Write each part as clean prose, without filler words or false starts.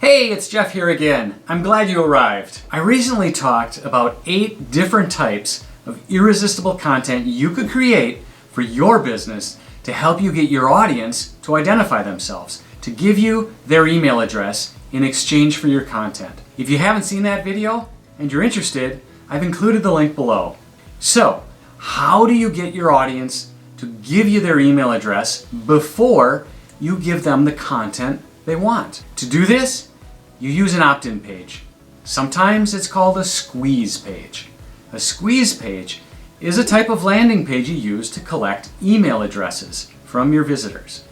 Hey, it's Jeff here again. I'm glad you arrived. I recently talked about 8 different types of irresistible content you could create for your business to help you get your audience to identify themselves, to give you their email address in exchange for your content. If you haven't seen that video and you're interested, I've included the link below. So, how do you get your audience to give you their email address before you give them the content they want? To do this, you use an opt-in page. Sometimes it's called a squeeze page. A squeeze page is a type of landing page you use to collect email addresses from your visitors.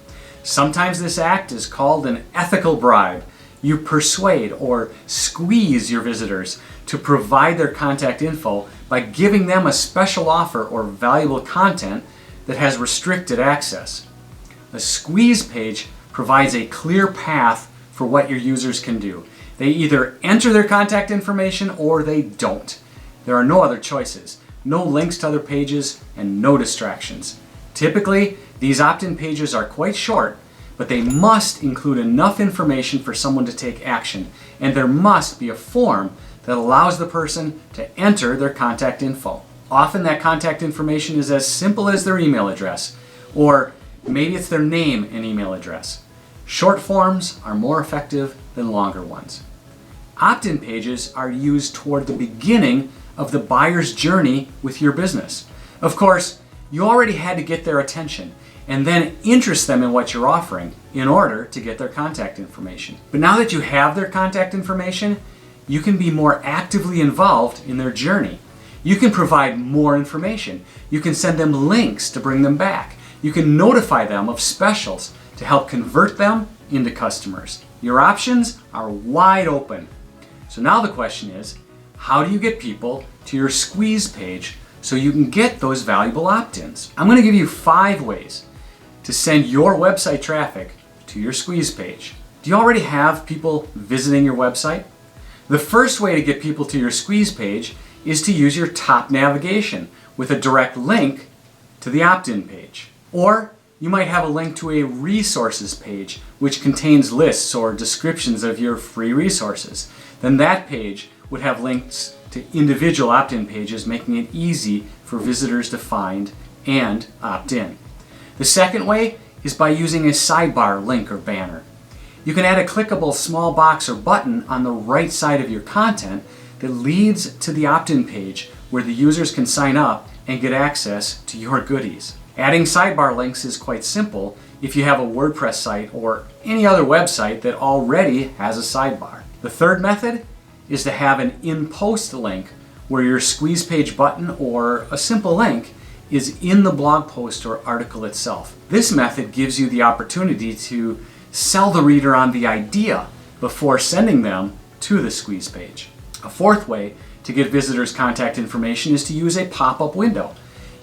Sometimes this act is called an ethical bribe. You persuade or squeeze your visitors to provide their contact info by giving them a special offer or valuable content that has restricted access. A squeeze page provides a clear path for what your users can do. They either enter their contact information or they don't. There are no other choices, no links to other pages, and no distractions. Typically, these opt-in pages are quite short, but they must include enough information for someone to take action, and there must be a form that allows the person to enter their contact info. Often that contact information is as simple as their email address, or maybe it's their name and email address. Short forms are more effective than longer ones. Opt-in pages are used toward the beginning of the buyer's journey with your business. Of course, you already had to get their attention and then interest them in what you're offering in order to get their contact information. But now that you have their contact information, you can be more actively involved in their journey. You can provide more information. You can send them links to bring them back. You can notify them of specials to help convert them into customers. Your options are wide open. So now the question is, how do you get people to your squeeze page so you can get those valuable opt-ins? I'm going to give you 5 ways to send your website traffic to your squeeze page. Do you already have people visiting your website? The first way to get people to your squeeze page is to use your top navigation with a direct link to the opt-in page. Or you might have a link to a resources page which contains lists or descriptions of your free resources. Then that page would have links to individual opt-in pages, making it easy for visitors to find and opt in. The second way is by using a sidebar link or banner. You can add a clickable small box or button on the right side of your content that leads to the opt-in page where the users can sign up and get access to your goodies. Adding sidebar links is quite simple if you have a WordPress site or any other website that already has a sidebar. The third method is to have an in-post link where your squeeze page button or a simple link is in the blog post or article itself. This method gives you the opportunity to sell the reader on the idea before sending them to the squeeze page. A fourth way to get visitors' contact information is to use a pop-up window.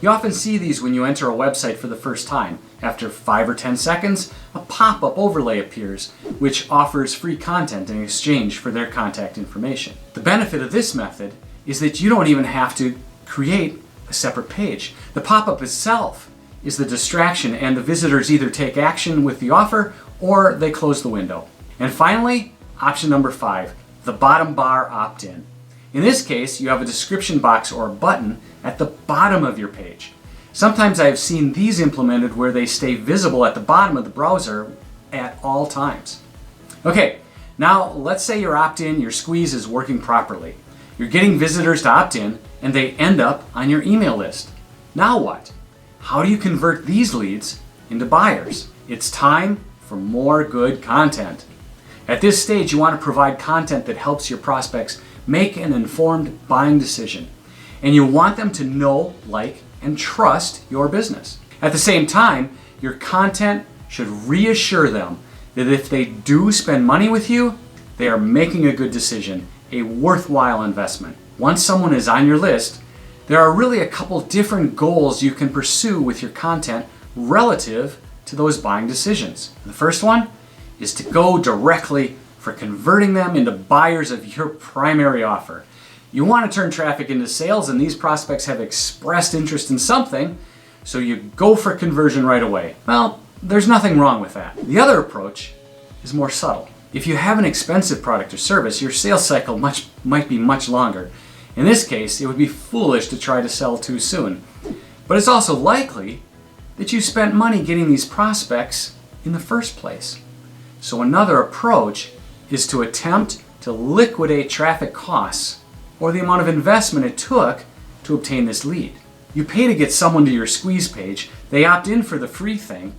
You often see these when you enter a website for the first time. After 5 or 10 seconds, a pop-up overlay appears, which offers free content in exchange for their contact information. The benefit of this method is that you don't even have to create a separate page. The pop-up itself is the distraction, and the visitors either take action with the offer or they close the window. And finally, option number 5, the bottom bar opt-in. In this case, you have a description box or a button at the bottom of your page. Sometimes I have seen these implemented where they stay visible at the bottom of the browser at all times. Okay, now let's say your opt-in, your squeeze is working properly. You're getting visitors to opt in and they end up on your email list. Now what? How do you convert these leads into buyers? It's time for more good content. At this stage, you want to provide content that helps your prospects make an informed buying decision. And you want them to know, like, and trust your business. At the same time, your content should reassure them that if they do spend money with you, they are making a good decision, a worthwhile investment. Once someone is on your list, there are really a couple different goals you can pursue with your content relative to those buying decisions. The first one is to go directly for converting them into buyers of your primary offer. You want to turn traffic into sales, and these prospects have expressed interest in something, so you go for conversion right away. Well, there's nothing wrong with that. The other approach is more subtle. If you have an expensive product or service, your sales cycle might be much longer. In this case, it would be foolish to try to sell too soon. But it's also likely that you spent money getting these prospects in the first place. So another approach is to attempt to liquidate traffic costs or the amount of investment it took to obtain this lead. You pay to get someone to your squeeze page, they opt in for the free thing,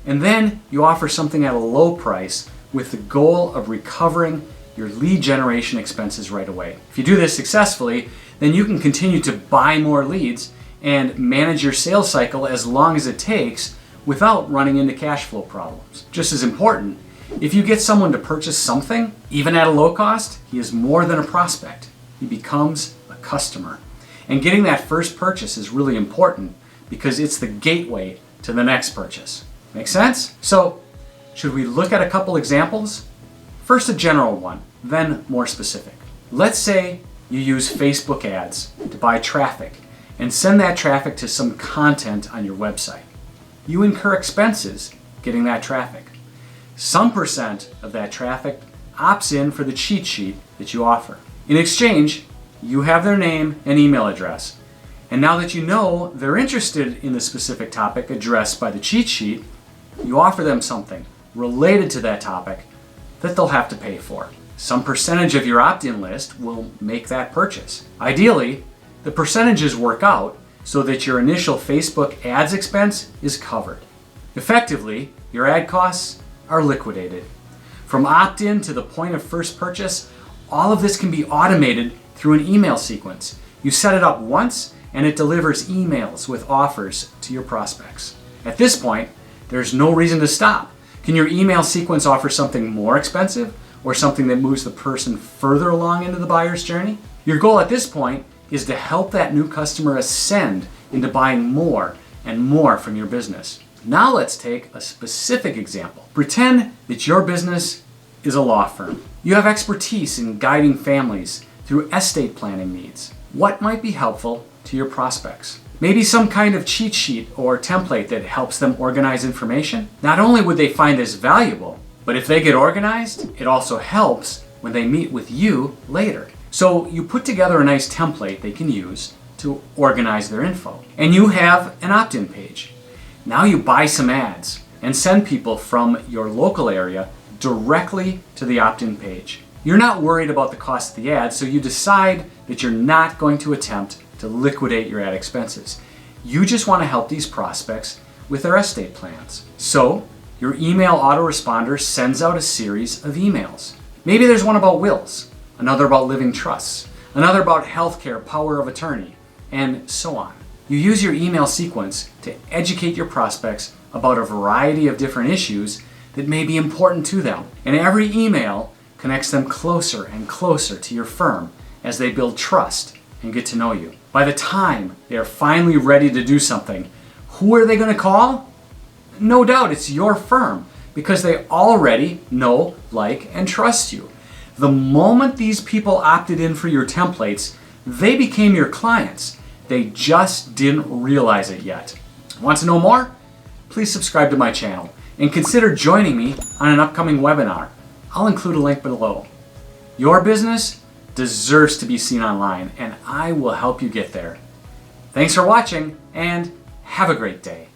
and then you offer something at a low price with the goal of recovering your lead generation expenses right away. If you do this successfully, then you can continue to buy more leads and manage your sales cycle as long as it takes without running into cash flow problems. Just as important, if you get someone to purchase something, even at a low cost, he is more than a prospect. He becomes a customer. And getting that first purchase is really important because it's the gateway to the next purchase. Make sense? So, should we look at a couple examples? First a general one, then more specific. Let's say you use Facebook ads to buy traffic and send that traffic to some content on your website. You incur expenses getting that traffic. Some percent of that traffic opts in for the cheat sheet that you offer. In exchange, you have their name and email address. And now that you know they're interested in the specific topic addressed by the cheat sheet, you offer them something related to that topic that they'll have to pay for. Some percentage of your opt-in list will make that purchase. Ideally, the percentages work out so that your initial Facebook ads expense is covered. Effectively, your ad costs are liquidated. From opt-in to the point of first purchase, all of this can be automated through an email sequence. You set it up once and it delivers emails with offers to your prospects. At this point, there's no reason to stop. Can your email sequence offer something more expensive or something that moves the person further along into the buyer's journey? Your goal at this point is to help that new customer ascend into buying more and more from your business. Now let's take a specific example. Pretend that your business is a law firm. You have expertise in guiding families through estate planning needs. What might be helpful to your prospects? Maybe some kind of cheat sheet or template that helps them organize information. Not only would they find this valuable, but if they get organized, it also helps when they meet with you later. So you put together a nice template they can use to organize their info. And you have an opt-in page. Now you buy some ads and send people from your local area directly to the opt-in page. You're not worried about the cost of the ads, so you decide that you're not going to attempt to liquidate your ad expenses. You just want to help these prospects with their estate plans. So your email autoresponder sends out a series of emails. Maybe there's one about wills, another about living trusts, another about healthcare, power of attorney, and so on. You use your email sequence to educate your prospects about a variety of different issues that may be important to them. And every email connects them closer and closer to your firm as they build trust and get to know you. By the time they are finally ready to do something, who are they going to call? No doubt it's your firm because they already know, like, and trust you. The moment these people opted in for your templates, they became your clients. They just didn't realize it yet. Want to know more? Please subscribe to my channel and consider joining me on an upcoming webinar. I'll include a link below. Your business deserves to be seen online, and I will help you get there. Thanks for watching, and have a great day.